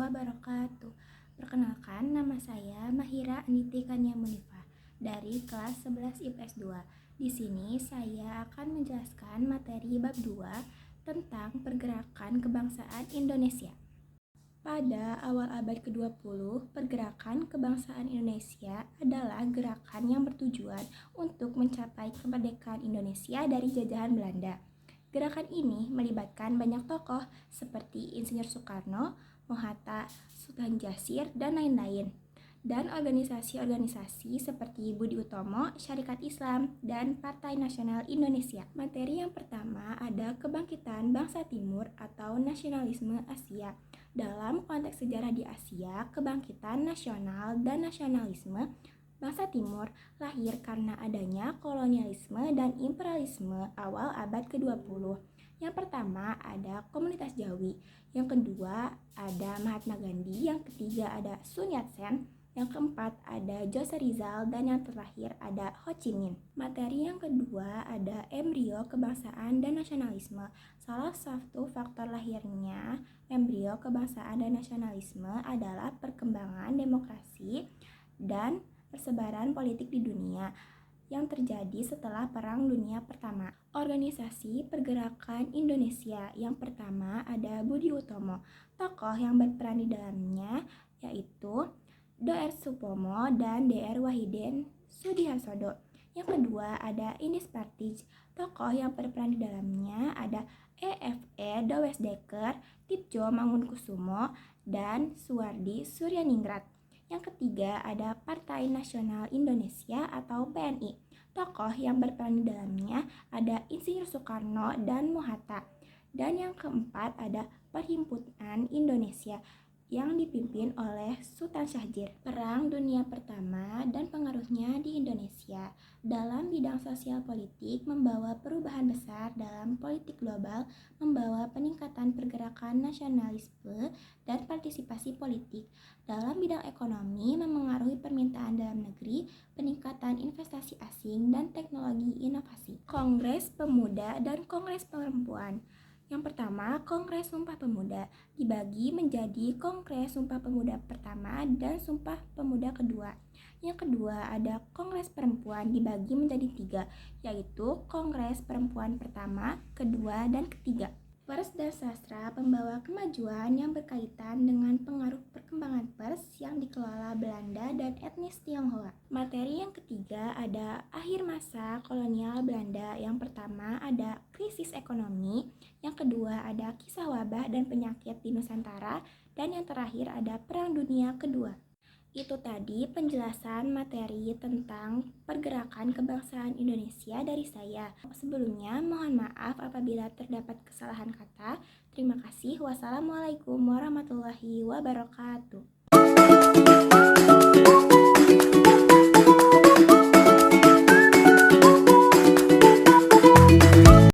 wabarakatuh. Perkenalkan, nama saya Mahira Aniti Kania Munifah dari kelas 11 IPS 2. Di sini saya akan menjelaskan materi bab 2 tentang pergerakan kebangsaan Indonesia. Pada awal abad ke-20, pergerakan kebangsaan Indonesia adalah gerakan yang bertujuan untuk mencapai kemerdekaan Indonesia dari jajahan Belanda. Gerakan ini melibatkan banyak tokoh seperti Insinyur Soekarno, Mohatta, Sultan Jasir, dan lain-lain. Dan organisasi-organisasi seperti Budi Utomo, Syarikat Islam, dan Partai Nasional Indonesia. Materi yang pertama ada kebangkitan bangsa Timur atau nasionalisme Asia. Dalam konteks sejarah di Asia, kebangkitan nasional dan nasionalisme bangsa Timur lahir karena adanya kolonialisme dan imperialisme awal abad ke-20. Yang pertama ada komunitas Jawi, yang kedua ada Mahatma Gandhi, yang ketiga ada Sun Yat-sen, yang keempat ada Jose Rizal, dan yang terakhir ada Ho Chi Minh. Materi yang kedua ada embrio kebangsaan dan nasionalisme. Salah satu faktor lahirnya embrio kebangsaan dan nasionalisme adalah perkembangan demokrasi dan persebaran politik di dunia yang terjadi setelah Perang Dunia Pertama. Organisasi Pergerakan Indonesia yang pertama ada Budi Utomo. Tokoh yang berperan di dalamnya yaitu Dr. Supomo dan Dr. Wahidin Sudiharsodo. Yang kedua ada Indis Partij. Tokoh yang berperan di dalamnya ada E.F.E. Dowesdekker, Titjo Mangunkusumo, dan Suwardi Suryaningrat. Yang ketiga ada Partai Nasional Indonesia atau PNI. Tokoh yang berperan di dalamnya ada Insinyur Soekarno dan Mohatta. Dan yang keempat ada Perhimpunan Indonesia yang dipimpin oleh Sultan Syahrir. Perang Dunia Pertama dan pengaruhnya di Indonesia dalam bidang sosial politik membawa perubahan besar dalam politik global, membawa peningkatan pergerakan nasionalisme dan partisipasi politik. Dalam bidang ekonomi memengaruhi permintaan dalam negeri, peningkatan investasi asing, dan teknologi inovasi. Kongres Pemuda dan Kongres Perempuan. Yang pertama, Kongres Sumpah Pemuda dibagi menjadi Kongres Sumpah Pemuda pertama dan Sumpah Pemuda kedua. Yang kedua ada Kongres Perempuan dibagi menjadi 3, yaitu Kongres Perempuan pertama, kedua, dan ketiga. Pers dan sastra pembawa kemajuan yang berkaitan dengan pengaruh perkembangan pers yang dikelola Belanda dan etnis Tionghoa. Materi yang ketiga ada akhir masa kolonial Belanda. Yang pertama ada krisis ekonomi, yang kedua ada kisah wabah dan penyakit di Nusantara, dan yang terakhir ada Perang Dunia Kedua. Itu tadi penjelasan materi tentang pergerakan kebangsaan Indonesia dari saya. Sebelumnya mohon maaf apabila terdapat kesalahan kata. Terima kasih. Wassalamualaikum warahmatullahi wabarakatuh.